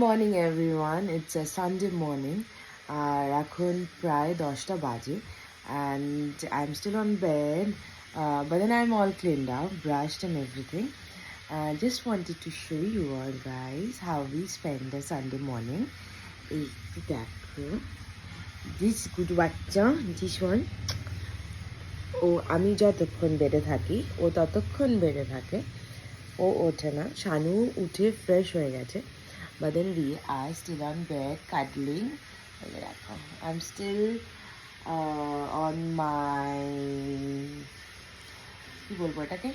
Morning everyone, it's a Sunday morning. আর এখন প্রায় 10টা বাজে and I am still on bed, but then I'm all cleaned up, brushed and everything. Just wanted to show you all guys how we spend a Sunday morning. এই দেখো, this good বাচ্চা, this one, ও আমি যতক্ষণ বেডে থাকি ও ততক্ষণ বেডে থাকে, ও ওঠে না। শানু উঠে ফ্রেশ হয়ে গেছে, but then we are still on bed cuddling. I'm still on my, কি বলবো এটাকে,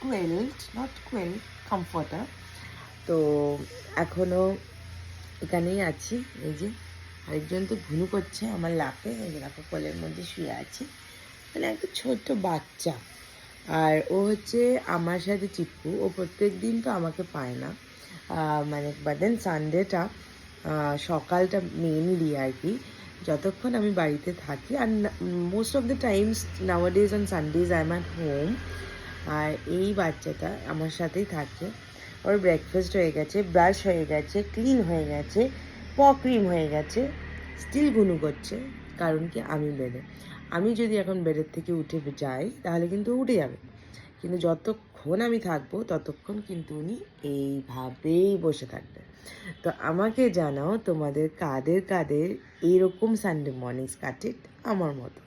quilt, not quilt, comforter. তো এখনো এখানেই আছি। এই যে আরেকজন তো ঘুনু করছে আমার লাপে, এই যে দেখো কোলের মধ্যে শুয়ে আছে, মানে একটা ছোট্ট বাচ্চা। আর ও হচ্ছে আমার সাথে চিপকু, ও প্রত্যেক দিন তো আমাকে পায় না, মানে বাট দেন সানডেটা, সকালটা মেনলি আর কি, যতক্ষণ আমি বাড়িতে থাকি। আর most of the times nowadays on Sundays I am at home. আর এই বাচ্চাটা আমার সাথেই থাকে। ওর ব্রেকফাস্ট হয়ে গেছে, ব্রাশ হয়ে গেছে, ক্লিন হয়ে গেছে, ক্রিম হয়ে গেছে, স্টিল ঘুনু করছে। কারণ কি, আমি বেডে, আমি যদি এখন বেডের থেকে উঠে যাই তাহলে কিন্তু উঠে যাবে, কিন্তু যতক্ষণ আমি থাকবো ততক্ষণ কিন্তু উনি এইভাবেই বসে থাকবে। তো আমাকে জানাও তোমাদের কাদের কাদের এইরকম সানডে মর্নিংস কাটে আমার মতো।